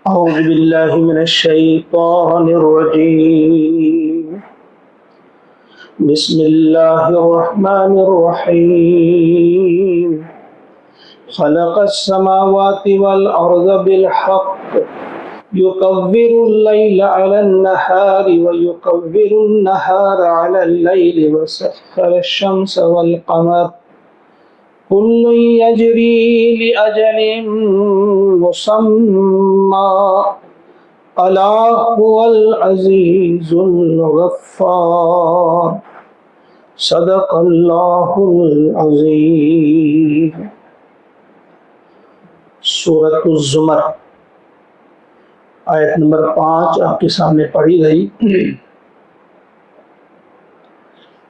أعوذ بالله من الشيطان الرجيم. بسم الله الرحمن الرحيم. خلق السماوات والأرض بالحق يكبر الليل على النهار ويكبر النهار على الليل وسخر الشمس والقمر كل يجري لأجل مسمى ألا هو العزيز الغفار. صدق اللہ العظیم. سورۃ الزمر آیت نمبر 5 آپ کے سامنے پڑھی گئی.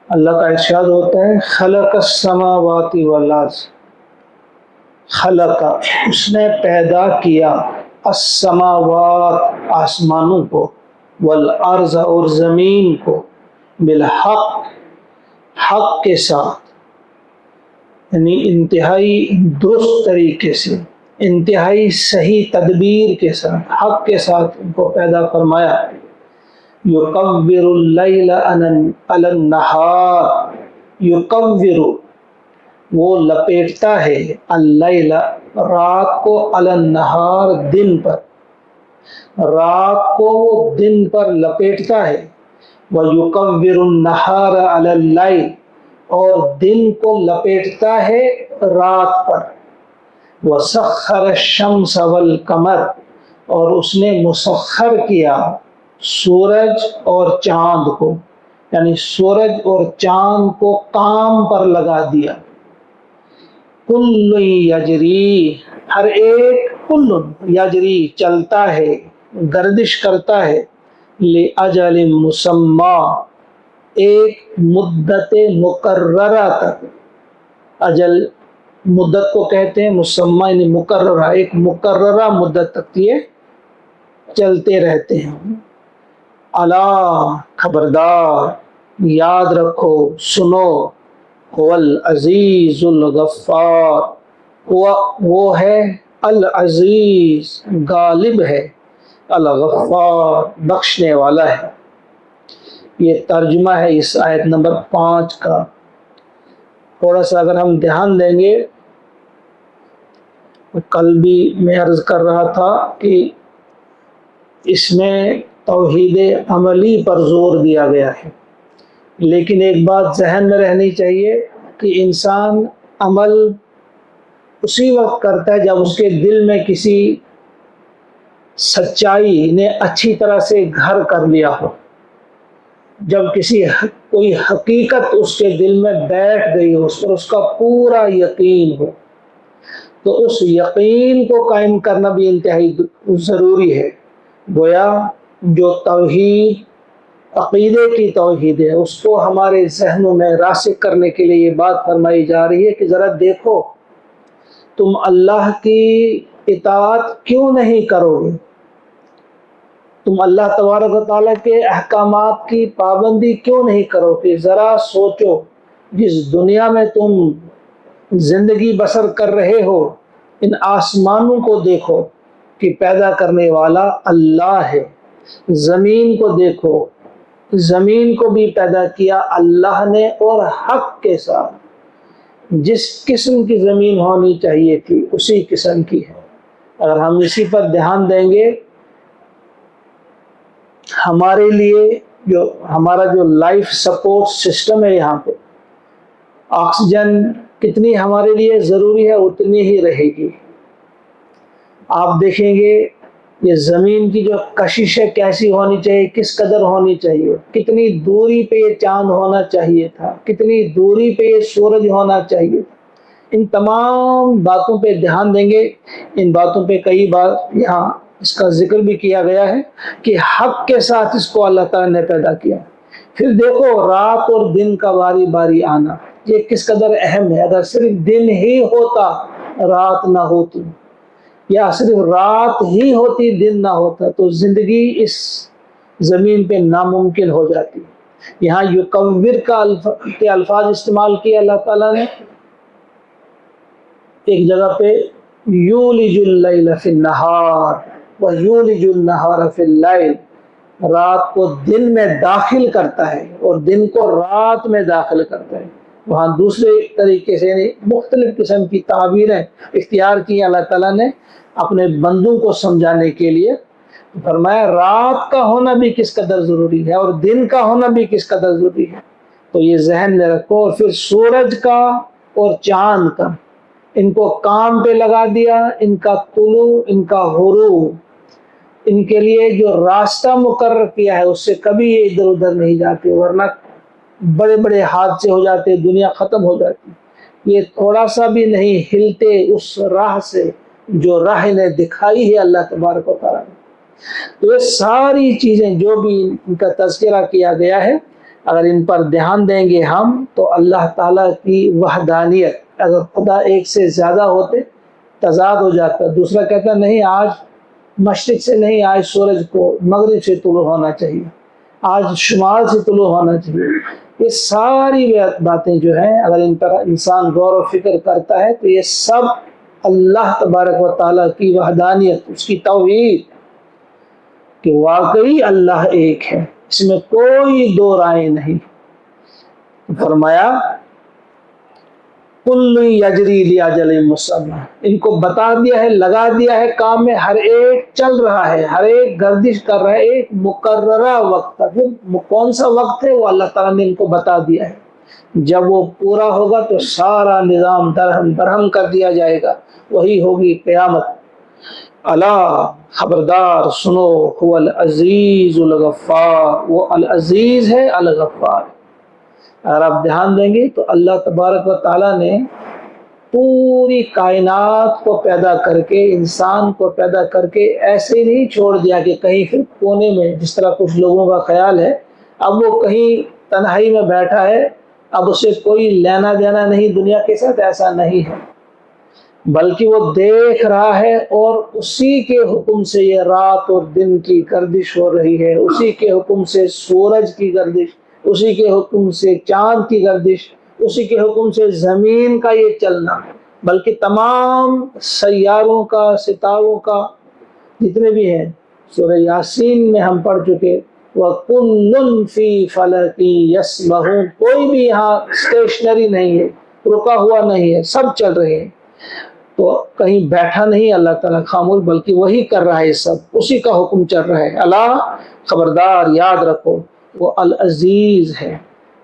اللہ کا ارشاد ہوتا ہے خلق السماوات والارض. خلق اس نے پیدا کیا السماوات آسمانوں کو والارض اور زمین کو بالحق حق کے ساتھ یعنی انتہائی درست طریقے سے انتہائی صحیح تدبیر کے ساتھ حق کے ساتھ ان کو پیدا فرمایا. یکور اللیل علی النہار. یکور وہ لپیٹتا ہے اللیل رات کو علی النہار دن پر. رات کو وہ دن پر لپیٹتا ہے. وَيُكَوِّرُ النَّهَارَ عَلَى اللَّيْلِ اور دن کو لپیٹتا ہے رات پر. وَسَخَّرَ الشَّمْسَ وَالْقَمَرَ اور اس نے مسخر کیا سورج اور چاند کو یعنی سورج اور چاند کو کام پر لگا دیا. کل یجری ہر ایک کل یجری چلتا ہے گردش کرتا ہے لأجل مسمى ایک مدت مقررہ تک. اجل مدت کو کہتے ہیں مسمى یعنی مقررہ ایک مقررہ مدت تک یہ چلتے رہتے ہیں. الا خبردار یاد رکھو سنو هو العزیز الغفار وہ ہے العزیز غالب ہے الغفار بخشنے والا ہے. یہ ترجمہ ہے اس آیت نمبر 5 کا. تھوڑا سا اگر ہم دھیان دیں گے کل بھی میں عرض کر رہا تھا کہ اس میں توحید عملی پر زور دیا گیا ہے، لیکن ایک بات ذہن میں رہنی چاہیے کہ انسان عمل اسی وقت کرتا ہے جب اس کے دل میں کسی سچائی نے اچھی طرح سے گھر کر لیا ہو، جب کوئی حقیقت اس کے دل میں بیٹھ گئی ہو، اس پر اس کا پورا یقین ہو، تو اس یقین کو قائم کرنا بھی انتہائی ضروری ہے. گویا جو توحید عقیدے کی توحید ہے اس کو ہمارے ذہنوں میں راسخ کرنے کے لیے یہ بات فرمائی جا رہی ہے کہ ذرا دیکھو تم اللہ کی اطاعت کیوں نہیں کرو گے، تم اللہ تبارک و تعالیٰ کے احکامات کی پابندی کیوں نہیں کرو گے. ذرا سوچو جس دنیا میں تم زندگی بسر کر رہے ہو ان آسمانوں کو دیکھو کہ پیدا کرنے والا اللہ ہے. زمین کو دیکھو زمین کو بھی پیدا کیا اللہ نے اور حق کے ساتھ. جس قسم کی زمین ہونی چاہیے تھی اسی قسم کی ہے. اگر ہم اسی پر دھیان دیں گے ہمارے لیے ہمارا جو لائف سپورٹ سسٹم ہے یہاں پہ آکسیجن کتنی ہمارے لیے ضروری ہے اتنی ہی رہے گی. آپ دیکھیں گے یہ زمین کی جو کشش ہے کیسی ہونی چاہیے، کس قدر ہونی چاہیے، کتنی دوری پہ یہ چاند ہونا چاہیے تھا، کتنی دوری پہ یہ سورج ہونا چاہیے تھا. ان تمام باتوں پہ دھیان دیں گے. ان باتوں پہ کئی بار یہاں اس کا ذکر بھی کیا گیا ہے کہ حق کے ساتھ اس کو اللہ تعالیٰ نے پیدا کیا. پھر دیکھو رات اور دن کا باری باری آنا یہ کس قدر اہم ہے. اگر صرف دن ہی ہوتا رات نہ ہوتی، یا صرف رات ہی ہوتی دن نہ ہوتا تو زندگی اس زمین پہ ناممکن ہو جاتی. یہاں یکور کے الفاظ استعمال کیے اللہ تعالیٰ نے. ایک جگہ پہ یولج اللیل فی النہار وَيُولِجُ النَّهَارَ فِي اللَّيْلِ، رات کو دن میں داخل کرتا ہے اور دن کو رات میں داخل کرتا ہے۔ وہاں دوسرے طریقے سے یعنی مختلف قسم کی تعبیریں اختیار کی اللہ تعالیٰ نے اپنے بندوں کو سمجھانے کے لیے۔ فرمایا رات کا ہونا بھی کس قدر ضروری ہے اور دن کا ہونا بھی کس قدر ضروری ہے، تو یہ ذہن میں رکھو۔ اور پھر سورج کا اور چاند کا، ان کو کام پہ لگا دیا، ان کا طلوع ان کا غروب، ان کے لیے جو راستہ مقرر کیا ہے اس سے کبھی یہ ادھر ادھر نہیں جاتے، ورنہ بڑے بڑے حادثے ہو جاتے، دنیا ختم ہو جاتی۔ یہ تھوڑا سا بھی نہیں ہلتے اس راہ سے جو راہ انہیں دکھائی ہے اللہ تبارک و تعالیٰ نے۔ تو یہ ساری چیزیں جو بھی ان کا تذکرہ کیا گیا ہے، اگر ان پر دھیان دیں گے ہم تو اللہ تعالیٰ کی وحدانیت، اگر خدا ایک سے زیادہ ہوتے تضاد ہو جاتا، دوسرا کہتا نہیں آج مشرق سے نہیں، آج سورج کو مغرب سے طلوع ہونا چاہیے، آج شمال سے طلوع ہونا چاہیے۔ یہ ساری باتیں جو ہیں اگر ان پر انسان غور و فکر کرتا ہے تو یہ سب اللہ تبارک و تعالیٰ کی وحدانیت، اس کی توحید کہ واقعی اللہ ایک ہے، اس میں کوئی دو رائے نہیں۔ فرمایا کل یجری لاجل مسمى، ان کو بتا دیا ہے، لگا دیا ہے کام میں، ہر ایک چل رہا ہے، ہر ایک گردش کر رہا ہے ایک مقررہ وقت تک۔ کون سا وقت ہے وہ اللہ تعالیٰ نے ان کو بتا دیا ہے، جب وہ پورا ہوگا تو سارا نظام درہم برہم کر دیا جائے گا، وہی ہوگی قیامت۔ الا خبردار سنو، هو العزیز الغفار، وہ العزیز ہے الغفار۔ اگر آپ دھیان دیں گے تو اللہ تبارک و تعالیٰ نے پوری کائنات کو پیدا کر کے، انسان کو پیدا کر کے ایسے نہیں چھوڑ دیا کہ کہیں پھر کونے میں، جس طرح کچھ لوگوں کا خیال ہے اب وہ کہیں تنہائی میں بیٹھا ہے، اب اسے کوئی لینا دینا نہیں دنیا کے ساتھ، ایسا نہیں ہے، بلکہ وہ دیکھ رہا ہے اور اسی کے حکم سے یہ رات اور دن کی گردش ہو رہی ہے، اسی کے حکم سے سورج کی گردش، اسی کے حکم سے چاند کی گردش، اسی کے حکم سے زمین کا یہ چلنا، بلکہ تمام سیاروں کا، ستاروں کا، جتنے بھی ہیں سورہ یاسین میں ہم پڑھ چکے، وَكُلٌّ فِي فَلَكٍ يَسْبَحُونَ، کوئی بھی یہاں اسٹیشنری نہیں ہے، رکا ہوا نہیں ہے، سب چل رہے ہیں۔ تو کہیں بیٹھا نہیں اللہ تعالیٰ خاموش، بلکہ وہی کر رہا ہے، سب اسی کا حکم چل رہا ہے۔ اللہ خبردار یاد رکھو وہ العزیز ہے،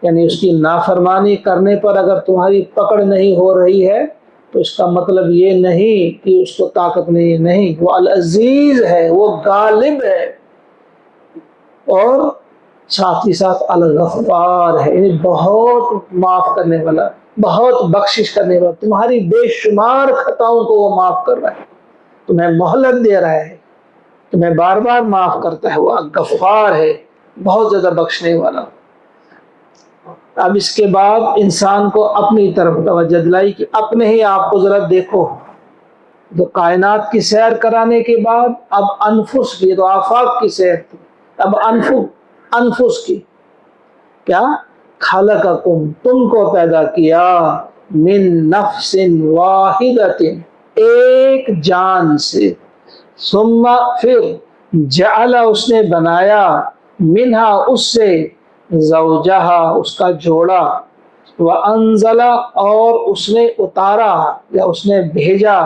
یعنی اس کی نافرمانی کرنے پر اگر تمہاری پکڑ نہیں ہو رہی ہے تو اس کا مطلب یہ نہیں کہ اس کو طاقت نہیں، وہ العزیز ہے، وہ غالب ہے، اور ساتھ ہی ساتھ الغفار ہے، یعنی بہت معاف کرنے والا، بہت بخشش کرنے والا، تمہاری بے شمار خطاؤں کو وہ معاف کر رہا ہے، تمہیں مہلت دے رہا ہے، تمہیں بار بار معاف کرتا ہے، وہ غفار ہے، بہت زیادہ بخشنے والا۔ اب اس کے بعد انسان کو اپنی طرف توجہ دلائی کہ اپنے ہی آپ کو ذرا دیکھو، تو کائنات کی سیر کرانے کے بعد اب انفس کی، تو آفاق کی سیر تھی، اب انفس کی کیا؟ خلقکم، تم کو پیدا کیا، من نفس واحدۃ، ایک جان سے، ثم پھر جعل اس نے بنایا، منہا اس سے، زوجہا اس کا جوڑا، وانزل اور اس نے اتارا یا اس نے بھیجا،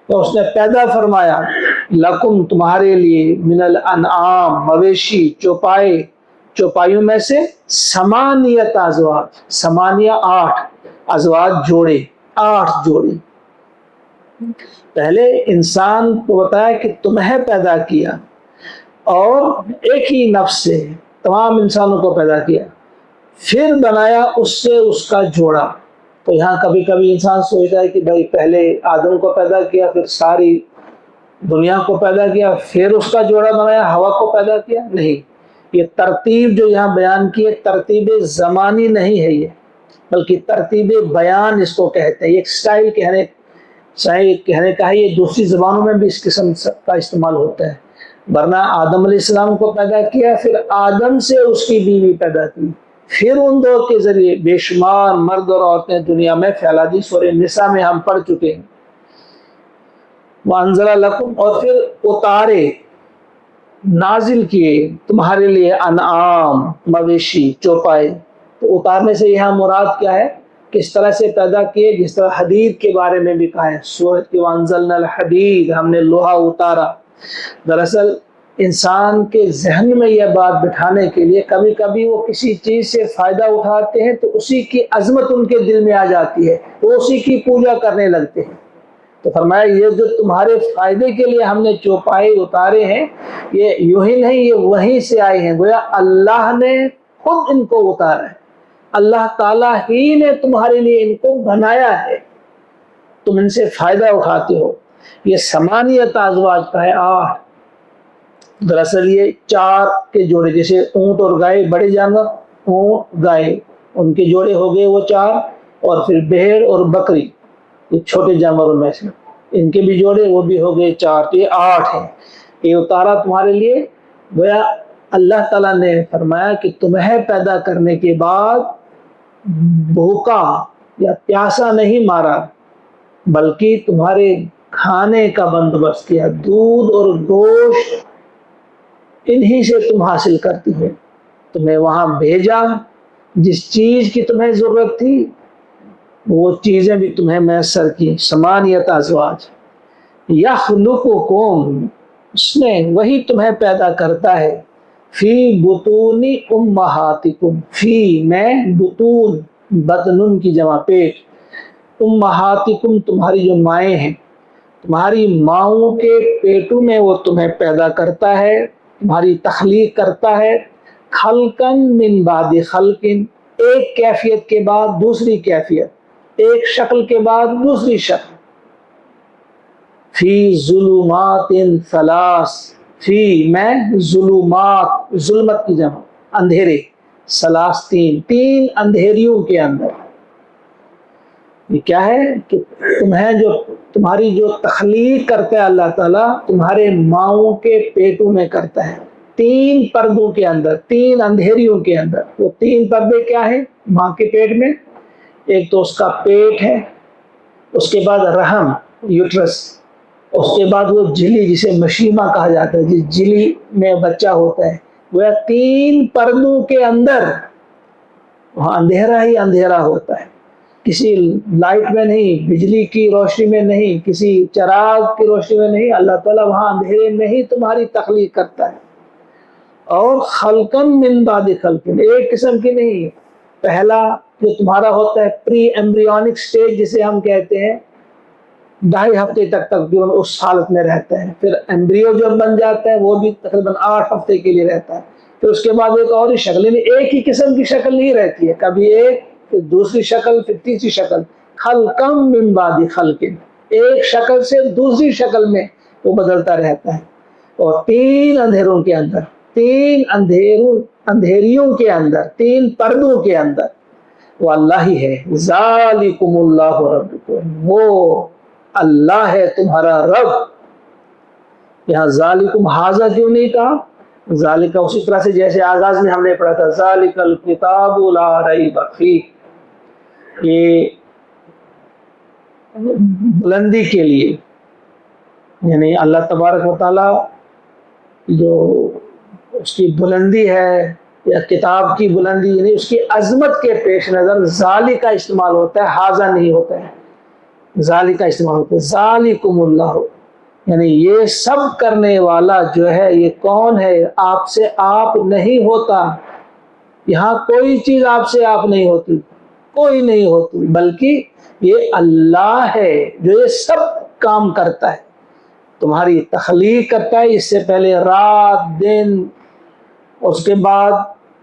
تو اس نے پیدا فرمایا، لکم تمہارے لیے، من الانعام مویشی، چوپائے، چوپائیوں میں سے، ثمانیت ازواج، ثمانیہ 8 ازواج جوڑے، 8 جوڑے۔ پہلے انسان کو بتایا کہ تمہیں پیدا کیا اور ایک ہی نفس سے تمام انسانوں کو پیدا کیا، پھر بنایا اس سے اس کا جوڑا۔ تو یہاں کبھی کبھی انسان سوچتا ہے کہ بھائی پہلے آدم کو پیدا کیا، پھر ساری دنیا کو پیدا کیا، پھر اس کا جوڑا بنایا، ہوا کو پیدا کیا، نہیں، یہ ترتیب جو یہاں بیان کی ہے ترتیب زمانی نہیں ہے یہ، بلکہ ترتیب بیان اس کو کہتے ہیں، یہ ایک سٹائل کہنے کا ہے، یہ دوسری زبانوں میں بھی اس قسم کا استعمال ہوتا ہے۔ ورنہ آدم علیہ السلام کو پیدا کیا، پھر آدم سے اس کی بیوی پیدا کی، پھر ان دو کے ذریعے بے شمار مرد اور عورتیں دنیا میں پھیلا دی، سورہ نساء میں ہم پڑھ چکے ہیں۔ وانزل لکم، اور پھر اتارے نازل کیے تمہارے لیے انعام مویشی چوپائے. تو اتارنے سے یہاں مراد کیا ہے؟ کس طرح سے پیدا کیے؟ جس طرح حدید کے بارے میں بھی کہا ہے سورۃ کی وانزلنا الحدید، ہم نے لوہا اتارا. دراصل انسان کے ذہن میں یہ بات بٹھانے کے لیے کبھی کبھی وہ کسی چیز سے فائدہ اٹھاتے ہیں تو اسی کی عظمت ان کے دل میں آ جاتی ہے، وہ اسی کی پوجا کرنے لگتے ہیں. تو فرمایا یہ جو تمہارے فائدے کے لیے ہم نے چوپائے اتارے ہیں، یہ یوں ہی نہیں، یہ وہیں سے آئے ہیں. گویا اللہ نے خود ان کو اتارا ہے، اللہ تعالیٰ ہی نے تمہارے لیے ان کو بنایا ہے، تم ان سے فائدہ اٹھاتے ہو. یہ ثمانیت ازواج کا ہے 8. دراصل یہ 4 کے جوڑے، جیسے اونٹ اور گائے بڑے جانور، اونٹ گائے ان کے جوڑے ہو گئے وہ 4، اور پھر بھیڑ اور بکری یہ چھوٹے جانوروں میں سے ان کے بھی جوڑے وہ بھی ہو گئے 4، تو یہ 8 ہیں. یہ اتارا تمہارے لیے. گویا اللہ تعالیٰ نے فرمایا کہ تمہیں پیدا کرنے کے بعد بھوکا یا پیاسا نہیں مارا، بلکہ تمہارے کھانے کا بندوبست کیا. دودھ اور گوشت انہی سے تم حاصل کرتی ہو. تمہیں وہاں بھیجا، جس چیز کی تمہیں ضرورت تھی وہ چیزیں بھی تمہیں میسر کی. ثمانیت ازواج. یخلقکم، اس نے وہی تمہیں پیدا کرتا ہے. فی بطون امہاتکم، فی میں بطون، بطن کی جمع پیٹ، امہاتکم تمہاری جو مائیں ہیں، تمہاری ماؤں کے پیٹوں میں وہ تمہیں پیدا کرتا ہے، تمہاری تخلیق کرتا ہے. خلقن من بعد خلقن، ایک کیفیت کے بعد دوسری کیفیت، ایک شکل کے بعد دوسری شکل. فی ظلمات ثلاث، فی میں ظلمات، ظلمت کی جمع اندھیرے، ثلاث تین اندھیریوں کے اندر. یہ کیا ہے کہ تمہاری جو تخلیق کرتا ہے اللہ تعالیٰ تمہارے ماؤں کے پیٹوں میں کرتا ہے، 3 پردوں کے اندر، 3 اندھیریوں کے اندر. وہ 3 پردے کیا ہیں ماں کے پیٹ میں؟ ایک تو اس کا پیٹ ہے، اس کے بعد رحم یوٹرس، اس کے بعد وہ جھلی جسے مشیمہ کہا جاتا ہے، جس جھلی میں بچہ ہوتا ہے. وہ 3 پردوں کے اندر وہاں اندھیرا ہی اندھیرا ہوتا ہے. کسی لائٹ میں نہیں، بجلی کی روشنی میں نہیں، کسی چراغ کی روشنی میں نہیں، اللہ تعالیٰ وہاں اندھیرے میں ہی تمہاری تخلیق کرتا ہے. اور خلقم من بعد خلقن، ایک قسم کی نہیں. پہلا جو تمہارا ہوتا ہے پری ایمبریونک سٹیج جسے ہم کہتے ہیں، 2.5 ہفتے تک تقریباً اس حالت میں رہتا ہے. پھر ایمبریو جو بن جاتا ہے وہ بھی تقریباً 8 ہفتے کے لیے رہتا ہے. پھر اس کے بعد ایک اور ہی شکل، یعنی ایک ہی قسم کی شکل نہیں رہتی ہے، کبھی ایک، پھر دوسری شکل، پھر تیسری شکل. خلقم من بعد خلقن، ایک شکل سے دوسری شکل میں وہ بدلتا رہتا ہے. اور 3 اندھیروں کے اندر، 3 اندھیریوں کے اندر، 3 پردوں کے اندر وہ اللہ ہی ہے. ذالکم اللہ ربکم، وہ اللہ ہے تمہارا رب. یہاں ذالکم حاضہ کیوں نہیں کہا؟ ذالکہ اسی طرح سے جیسے آغاز میں ہم نے پڑھا تھا ذالک الکتاب لا ریب فیہ، یہ بلندی کے لیے، یعنی اللہ تبارک و تعالیٰ جو اس کی بلندی ہے یا کتاب کی بلندی، یعنی اس کی عظمت کے پیش نظر ذالکہ استعمال ہوتا ہے، حاضہ نہیں ہوتا ہے. ذالکہ استعمال ہوتا ہے. ذالکم اللہ، یعنی یہ سب کرنے والا جو ہے یہ کون ہے؟ آپ سے آپ نہیں ہوتا. یہاں کوئی چیز آپ سے آپ نہیں ہوتی، کوئی نہیں ہوتی، بلکہ یہ اللہ ہے جو یہ سب کام کرتا ہے. تمہاری تخلیق کرتا ہے، اس سے پہلے رات دن، اس کے بعد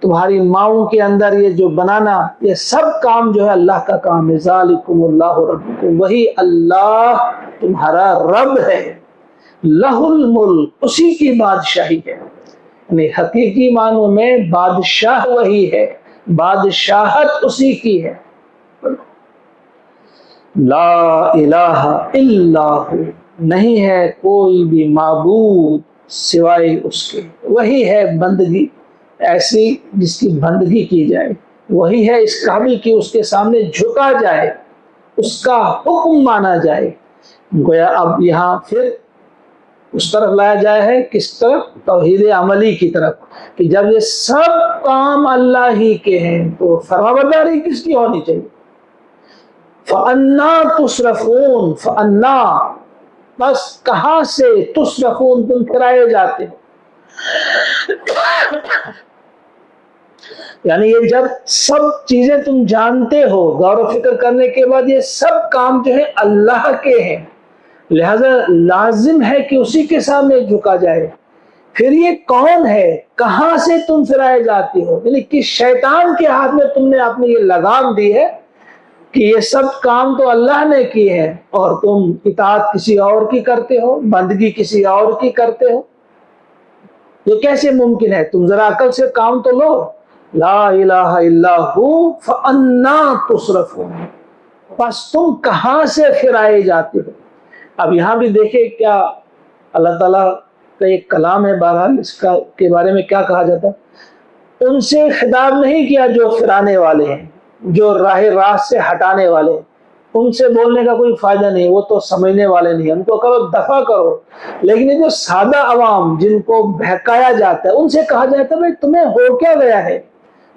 تمہاری ماؤں کے اندر یہ جو بنانا، یہ سب کام جو ہے اللہ کا کام ہے. ذالکم اللہ ربکم، وہی اللہ تمہارا رب ہے. لہ الملک، اسی کی بادشاہی ہے. یعنی حقیقی معنوں میں بادشاہ وہی ہے، بادشاہت اسی کی ہے. لا الہ الا ہو، نہیں ہے کوئی بھی معبود سوائے اس کے. وہی ہے بندگی ایسی جس کی بندگی کی جائے، وہی ہے اس قابل کی اس کے سامنے جھکا جائے، اس کا حکم مانا جائے. گویا اب یہاں پھر اس طرف لایا جائے ہے، کس طرف؟ توحید عملی کی طرف، کہ جب یہ سب کام اللہ ہی کے ہیں تو فرمانبرداری کس کی ہونی چاہیے؟ فَأَنَّا تُصْرَفُونَ، فَأَنَّا بس کہاں سے، تصرفون تم پھرائے جاتے ہو، یعنی یہ جب سب چیزیں تم جانتے ہو، غور و فکر کرنے کے بعد یہ سب کام جو ہے اللہ کے ہیں، لہذا لازم ہے کہ اسی کے سامنے جھکا جائے۔ پھر یہ کون ہے، کہاں سے تم پھرائے جاتے ہو، یعنی کس شیطان کے ہاتھ میں تم نے اپنی یہ لگام دی ہے کہ یہ سب کام تو اللہ نے کیے ہیں اور تم اطاعت کسی اور کی کرتے ہو، بندگی کسی اور کی کرتے ہو۔ یہ کیسے ممکن ہے؟ تم ذرا عقل سے کام تو لو۔ لا الہ الا ہو فانا تصرفون، پس تم کہاں سے پھرائے جاتے ہو۔ اب یہاں بھی دیکھیں کیا اللہ تعالیٰ کا ایک کلام ہے، بہرحال اس کا کے بارے میں کیا کہا جاتا ہے؟ ان سے خطاب نہیں کیا جو پھرانے والے ہیں، جو راہ راست سے ہٹانے والے ہیں، ان سے بولنے کا کوئی فائدہ نہیں، وہ تو سمجھنے والے نہیں، ان کو کرو دفع کرو۔ لیکن یہ جو سادہ عوام جن کو بہکایا جاتا ہے، ان سے کہا جاتا ہے بھائی تمہیں ہو کیا گیا ہے،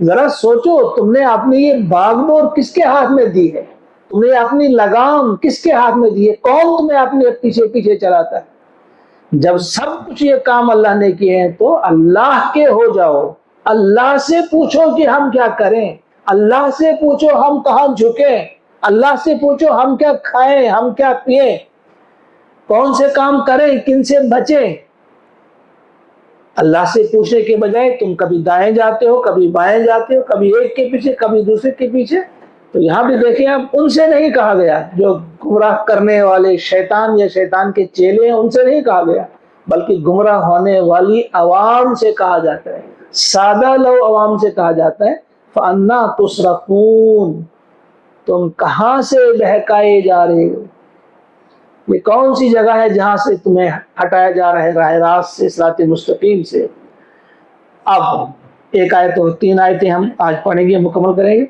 ذرا سوچو، تم نے اپنی یہ باغ ڈور کس کے ہاتھ میں دی ہے، تم نے اپنی لگام کس کے ہاتھ میں دی ہے، کون تمہیں اپنے پیچھے پیچھے چلاتا ہے؟ جب سب کچھ یہ کام اللہ نے کیے ہیں تو اللہ کے ہو جاؤ، اللہ سے پوچھو کہ ہم کیا کریں، اللہ سے پوچھو ہم کہاں جھکیں، اللہ سے پوچھو ہم کیا کھائیں، ہم کیا پیئیں، کون سے کام کریں، کن سے بچیں۔ اللہ سے پوچھنے کے بجائے تم کبھی دائیں جاتے ہو، کبھی بائیں جاتے ہو، کبھی ایک کے پیچھے کبھی دوسرے کے پیچھے۔ تو یہاں بھی دیکھیں اب ان سے نہیں کہا گیا جو گمراہ کرنے والے شیطان یا شیطان کے چیلے ہیں، ان سے نہیں کہا گیا، بلکہ گمراہ ہونے والی عوام سے کہا جاتا ہے، سادہ لو عوام سے کہا جاتا ہے فَأَنَّا تُصْرَفُونَ، تم کہاں سے بہکائے جا رہے ہو، یہ کون سی جگہ ہے جہاں سے تمہیں ہٹایا جا رہا ہے راہ راست سے، صراط مستقیم سے۔ اب ایک آیت اور 3 آیتیں ہم آج پڑھیں گے، مکمل کریں گے۔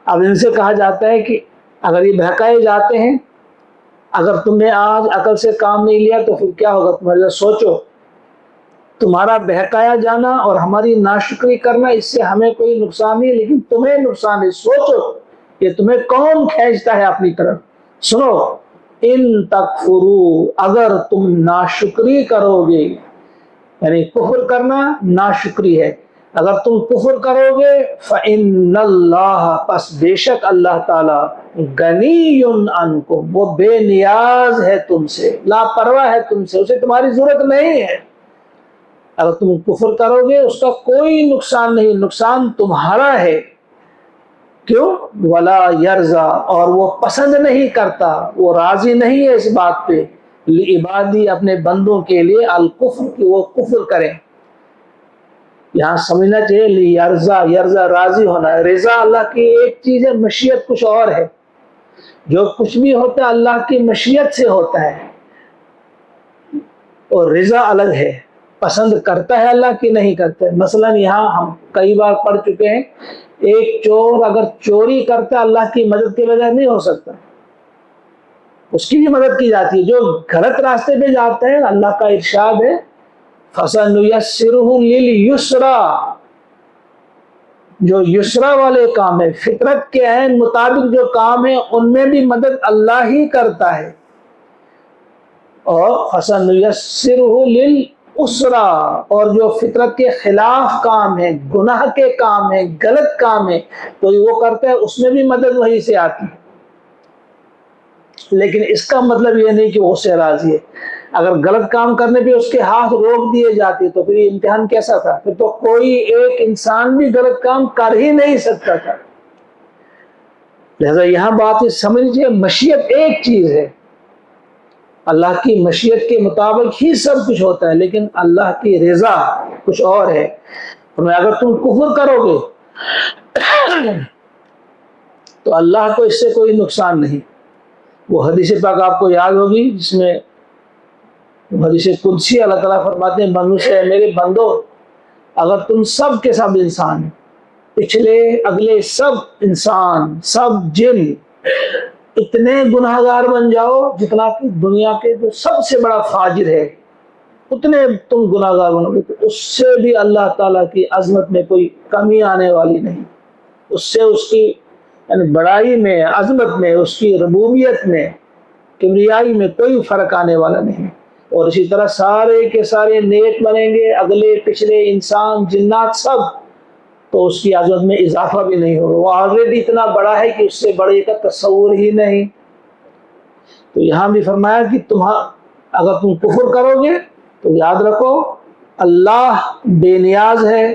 اب ان سے کہا جاتا ہے کہ اگر یہ بہکائے جاتے ہیں، اگر تم نے آج عقل سے کام نہیں لیا تو پھر کیا ہوگا تمہارے، سوچو، تمہارا بہکایا جانا اور ہماری ناشکری کرنا اس سے ہمیں کوئی نقصان نہیں، لیکن تمہیں نقصان ہے۔ سوچو کہ تمہیں کون کھینچتا ہے اپنی طرف۔ سنو، ان تکفروا، اگر تم ناشکری کرو گے، یعنی کفر کرنا ناشکری ہے، اگر تم کفر کرو گے فإن اللہ، پس بے شک اللہ تعالی غنی عنکم، وہ بے نیاز ہے تم سے، لاپرواہ ہے تم سے، اسے تمہاری ضرورت نہیں ہے۔ اگر تم کفر کرو گے اس کا کوئی نقصان نہیں، نقصان تمہارا ہے۔ کیوں؟ ولا یرضا، اور وہ پسند نہیں کرتا، وہ راضی نہیں ہے اس بات پہ، لعبادی، اپنے بندوں کے لیے، الکفر، کہ وہ کفر کریں۔ یہاں سمجھنا چاہیے لیرضا، یرضا راضی ہونا ہے، رضا اللہ کی ایک چیز ہے، مشیت کچھ اور ہے۔ جو کچھ بھی ہوتا ہے اللہ کی مشیت سے ہوتا ہے، اور رضا الگ ہے، پسند کرتا ہے اللہ کی نہیں کرتا ہے۔ مثلا یہاں ہم کئی بار پڑھ چکے ہیں، ایک چور اگر چوری کرتا ہے اللہ کی مدد کے بغیر نہیں ہو سکتا، اس کی بھی مدد کی جاتی ہے۔ جو غلط راستے پہ جاتا ہے، اللہ کا ارشاد ہے فَسَنُيَسِّرُهُ لِلْيُسْرَى، جو یسرا والے کام ہے، فطرت کے عین مطابق جو کام ہے ان میں بھی مدد اللہ ہی کرتا ہے۔ اور فَسَنُيَسِّرُهُ لِلْعُسْرَى، اور جو فطرت کے خلاف کام ہے، گناہ کے کام ہے، غلط کام ہے، تو وہ کرتا ہے، اس میں بھی مدد وہی سے آتی ہے۔ لیکن اس کا مطلب یہ نہیں کہ وہ اس سے راضی ہے۔ اگر غلط کام کرنے پہ اس کے ہاتھ روک دیے جاتے تو پھر یہ امتحان کیسا تھا؟ پھر تو کوئی ایک انسان بھی غلط کام کر ہی نہیں سکتا تھا۔ لہذا یہاں بات یہ سمجھیے، مشیت ایک چیز ہے، اللہ کی مشیت کے مطابق ہی سب کچھ ہوتا ہے، لیکن اللہ کی رضا کچھ اور ہے۔ اگر تم کفر کرو گے تو اللہ کو اس سے کوئی نقصان نہیں۔ وہ حدیث پاک آپ کو یاد ہوگی جس میں حدیث قدسی اللہ تعالیٰ فرماتے ہیں بندوں سے، میرے بندو، اگر تم سب کے سب انسان، پچھلے اگلے سب انسان، سب جن، اتنے گناہگار بن جاؤ جتنا کہ دنیا کے جو سب سے بڑا فاجر ہے اتنے تم گناہگار بنو گے، تو اس سے بھی اللہ تعالیٰ کی عظمت میں کوئی کمی آنے والی نہیں، اس سے اس کی یعنی بڑائی میں، عظمت میں، اس کی ربوبیت میں، کبریائی میں کوئی فرق آنے والا نہیں۔ اور اسی طرح سارے کے سارے نیک بنیں گے، اگلے پچھلے انسان جنات سب، تو اس کی عظمت میں اضافہ بھی نہیں ہوگا، وہ آلریڈی اتنا بڑا ہے کہ اس سے بڑے کا تصور ہی نہیں۔ تو یہاں بھی فرمایا کہ اگر تم کفر کرو گے تو یاد رکھو اللہ بے نیاز ہے،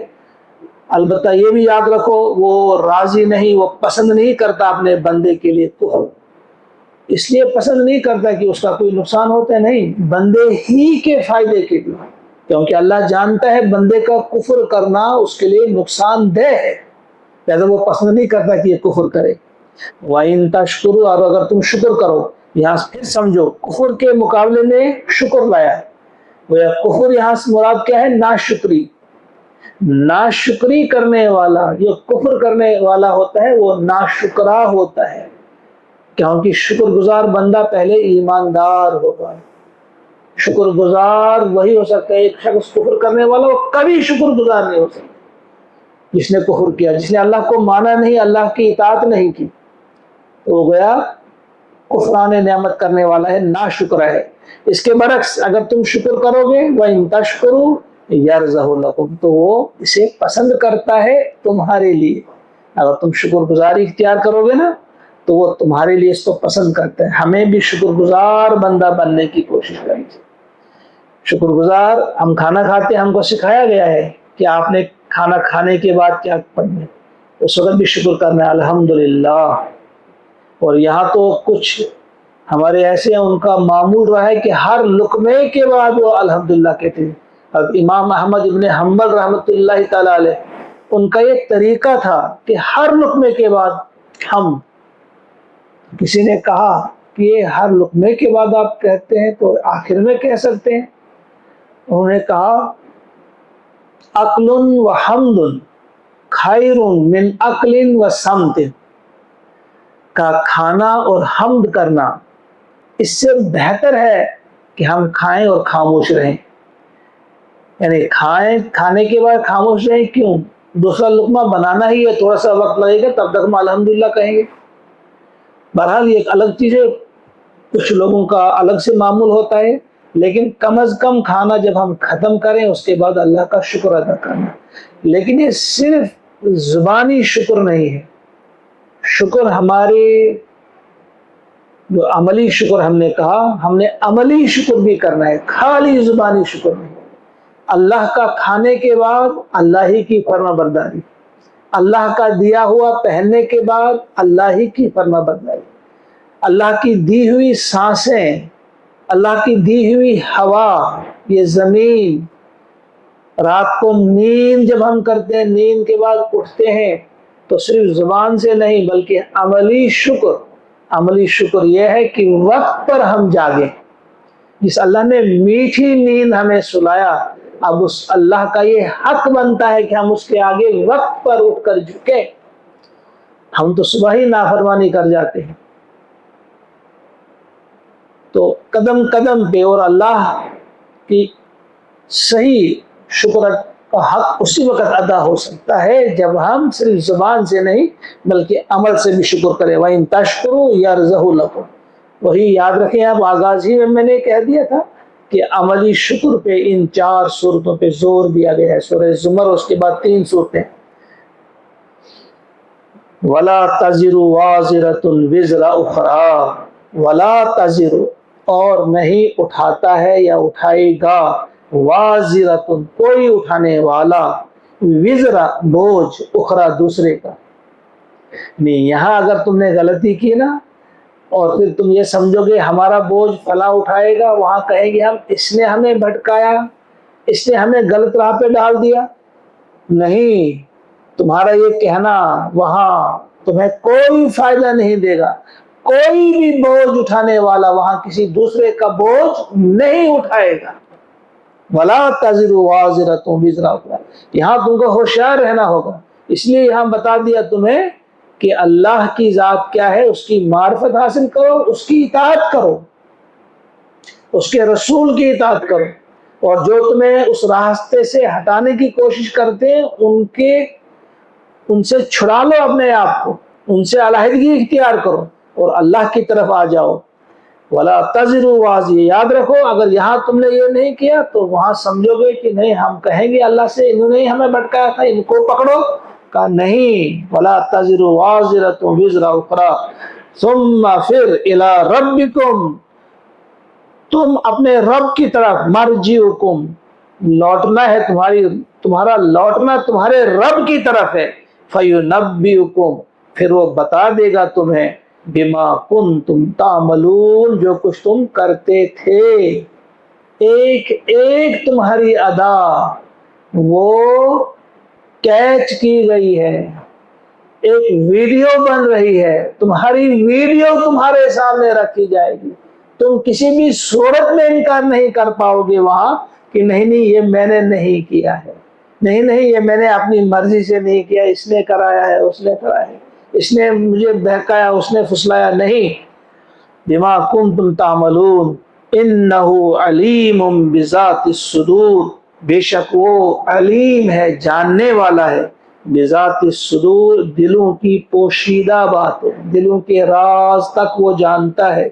البتہ یہ بھی یاد رکھو وہ راضی نہیں، وہ پسند نہیں کرتا اپنے بندے کے لیے کفر، اس لیے پسند نہیں کرتا کہ اس کا کوئی نقصان ہوتا ہے، نہیں، بندے ہی کے فائدے کے لیے، کیونکہ اللہ جانتا ہے بندے کا کفر کرنا اس کے لیے نقصان دہ ہے، لہذا وہ پسند نہیں کرتا کہ یہ کفر کرے۔ وَإِن تَشْكُرُوا، اور اگر تم شکر کرو، یہاں پھر سمجھو کفر کے مقابلے میں شکر لایا ہے، وہ کفر یہاں سے مراد کیا ہے؟ ناشکری، ناشکری کرنے والا، جو کفر کرنے والا ہوتا ہے وہ ناشکرا ہوتا ہے، کیونکہ شکر گزار بندہ پہلے ایماندار ہوگا۔ شکر گزار وہی ہو سکتا ہے، ایک شخص کفر کرنے والا وہ کبھی شکر گزار نہیں ہو سکتا، جس نے کفر کیا، جس نے اللہ کو مانا نہیں، اللہ کی اطاعت نہیں کی، تو وہ گویا کفران نعمت کرنے والا ہے، ناشکرا ہے۔ اس کے برعکس اگر تم شکر کرو گے، وَإِن تَشْكُرُوا يَرْضَهُ لَكُمْ، تو وہ اسے پسند کرتا ہے تمہارے لیے، اگر تم شکر گزاری اختیار کرو گے نا تو وہ تمہارے لیے اس کو پسند کرتا ہے۔ ہمیں بھی شکر گزار بندہ بننے کی کوشش کرنی چاہیے۔ شکر گزار، ہم کھانا کھاتے ہیں، ہم کو سکھایا گیا ہے کہ آپ نے کھانا کھانے کے بعد کیا پڑھنا ہے، اس وقت بھی شکر کرنا ہے، الحمدللہ۔ اور یہاں تو کچھ ہمارے ایسے ہیں، ان کا معمول رہا ہے کہ ہر لقمے کے بعد وہ الحمدللہ کہتے ہیں۔ اب امام احمد ابن حنبل رحمۃ اللہ تعالی علیہ، ان کا یہ طریقہ تھا کہ ہر لقمے کے بعد ہم، کسی نے کہا کہ یہ ہر لقمے کے بعد آپ کہتے ہیں تو آخر میں کہہ سکتے ہیں، انہوں نے کہا عقل و حمد خیر من عقل و صمت، کا کھانا اور حمد کرنا اس سے بہتر ہے کہ ہم کھائیں اور خاموش رہیں، یعنی کھانے کے بعد خاموش رہیں، کیوں؟ دوسرا لقمہ بنانا ہی ہے، تھوڑا سا وقت لگے گا، تب تک ہم الحمدللہ کہیں گے۔ بہرحال یہ ایک الگ چیز ہے، کچھ لوگوں کا الگ سے معمول ہوتا ہے، لیکن کم از کم کھانا جب ہم ختم کریں اس کے بعد اللہ کا شکر ادا کرنا۔ لیکن یہ صرف زبانی شکر نہیں ہے، شکر ہمارے جو عملی شکر ہم نے کہا، ہم نے عملی شکر بھی کرنا ہے، خالی زبانی شکر نہیں۔ اللہ کا کھانے کے بعد اللہ ہی کی فرما برداری، اللہ کا دیا ہوا پہننے کے بعد اللہ ہی کی فرما برداری، اللہ کی دی ہوئی سانسیں، اللہ کی دی ہوئی ہوا، یہ زمین، رات کو نیند جب ہم کرتے ہیں، نیند کے بعد اٹھتے ہیں تو صرف زبان سے نہیں بلکہ عملی شکر یہ ہے کہ وقت پر ہم جاگیں۔ جس اللہ نے میٹھی نیند ہمیں سلایا، اب اس اللہ کا یہ حق بنتا ہے کہ ہم اس کے آگے وقت پر اٹھ کر جھکیں۔ ہم تو صبح ہی نافرمانی کر جاتے ہیں، تو قدم قدم پہ، اور اللہ کی صحیح شکر کا حق اسی وقت ادا ہو سکتا ہے جب ہم صرف زبان سے نہیں بلکہ عمل سے بھی شکر کریں۔ وَإِن تَشْكُرُوا يَرْضَهُ لَكُمْ، وہی یاد رکھیں، آپ آغاز ہی میں نے کہہ دیا تھا کہ عملی شکر پہ ان 4 صورتوں پہ زور دیا گیا ہے، سورہ زمر، اس کے بعد 3 صورتیں، وَلَا تَزِرُ وَازِرَةٌ وِزْرَ أُخْرَىٰ، وَلَا تَزِرُ، اور نہیں اٹھاتا ہے یا اٹھائے گا، وَازِرَةٌ، کوئی اٹھانے والا، وزر، بوجھ، اخرى، دوسرے کا۔ نہیں، یہاں اگر تم نے غلطی کی نا اور پھر تم یہ سمجھو گے ہمارا بوجھ فلاں اٹھائے گا، وہاں کہیں گے ہم اس نے ہمیں بھٹکایا، اس نے ہمیں غلط راہ پہ ڈال دیا۔ نہیں، تمہارا یہ کہنا وہاں تمہیں کوئی فائدہ نہیں دے گا، کوئی بھی بوجھ اٹھانے والا وہاں کسی دوسرے کا بوجھ نہیں اٹھائے گا۔ وَلَا تَزِرُ وَازِرَةٌ وِزْرَ أُخْرَىٰ، یہاں تم کو ہوشیار رہنا ہوگا، اس لیے یہاں بتا دیا تمہیں کہ اللہ کی ذات کیا ہے، اس کی معرفت حاصل کرو، اس کی اطاعت کرو، اس کے رسول کی اطاعت کرو، اور جو تمہیں اس راستے سے ہٹانے کی کوشش کرتے ہیں ان سے چھڑا لو اپنے آپ کو، ان سے علیحدگی اختیار کرو اور اللہ کی طرف آ جاؤ۔ وَلَا تَزِرُ وَازِرَةٌ، یاد رکھو اگر یہاں تم نے یہ نہیں کیا تو وہاں سمجھو گے کہ نہیں، ہم کہیں گے اللہ سے انہوں نے ہمیں بھٹکایا تھا، ان کو پکڑو۔ کہا نہیں، وَلَا تَزِرُ وَازِرَةٌ وِزْرَ أُخْرَىٰ ثُمَّ پھر إِلَىٰ رَبِّكُمْ، تم اپنے رب کی طرف، مرجعکم، لوٹنا ہے تمہارا لوٹنا تمہارے رب کی طرف ہے، فَيُنَبِّئُكُمْ، پھر وہ بتا دے گا تمہیں، بما کنتم تعملون، جو کچھ تم کرتے تھے۔ ایک ایک تمہاری ادا وہ کیچ کی گئی ہے، ایک ویڈیو بن رہی ہے، تمہاری ویڈیو تمہارے سامنے رکھی جائے گی، تم کسی بھی صورت میں انکار نہیں کر پاؤ گے وہاں کہ نہیں یہ میں نے نہیں کیا ہے، نہیں یہ میں نے اپنی مرضی سے نہیں کیا، اس نے کرایا ہے، اس نے کرایا ہے، اس نے مجھے بہکایا، اس نے پھسلایا، نہیں۔ بما کنتم تعملون انہ علیم بذات الصدور، بے شک وہ علیم ہے، جاننے والا ہے، بذات الصدور، دلوں کی پوشیدہ بات ہے، دلوں کے راز تک وہ جانتا ہے۔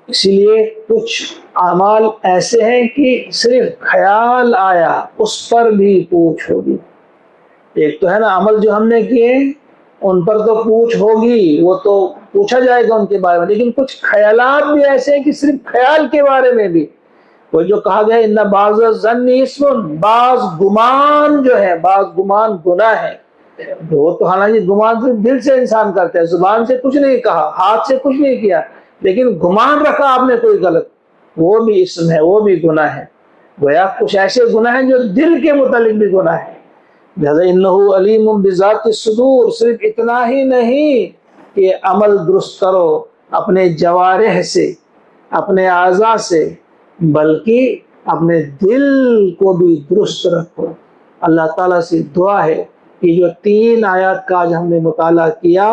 اسی لیے کچھ اعمال ایسے ہیں کہ صرف خیال آیا اس پر بھی پوچھ ہوگی۔ ایک تو ہے نا عمل جو ہم نے کیے ان پر تو پوچھ ہوگی، وہ تو پوچھا جائے گا ان کے بارے میں، لیکن کچھ خیالات بھی ایسے ہیں کہ صرف خیال کے بارے میں بھی، وہ جو کہا گیا ان بعض الظن اسم، بعض گمان جو ہے، بعض گمان گناہ ہے، وہ تو حالانکہ گمان صرف دل سے انسان کرتا ہے، زبان سے کچھ نہیں کہا، ہاتھ سے کچھ نہیں کیا، لیکن گمان رکھا آپ نے کوئی غلط، وہ بھی اسم ہے، وہ بھی گناہ ہے۔ گویا کچھ ایسے گناہ ہیں جو دل کے متعلق بھی گناہ ہے۔ لہذا انہ علیم بذات الصدور، صرف اتنا ہی نہیں کہ عمل درست کرو اپنے جوارح سے، اپنے اعضاء سے، بلکہ اپنے دل کو بھی درست رکھو۔ اللہ تعالیٰ سے دعا ہے کہ جو 3 آیات کا آج ہم نے مطالعہ کیا،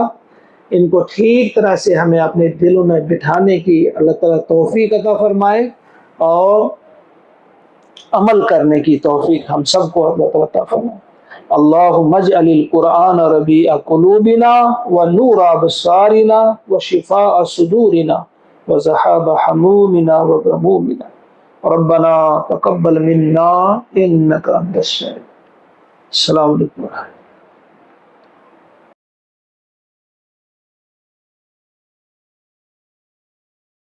ان کو ٹھیک طرح سے ہمیں اپنے دلوں میں بٹھانے کی اللہ تعالیٰ توفیق عطا فرمائے، اور عمل کرنے کی توفیق ہم سب کو اللہ تعالیٰ عطا فرمائے۔ اللہم اجعل القرآن ربیع قلوبنا ونور ابصارنا وشفاء صدورنا وذهاب حمومنا وغمومنا ربنا تقبل منا انک انت السمیع۔ السلام علیکم۔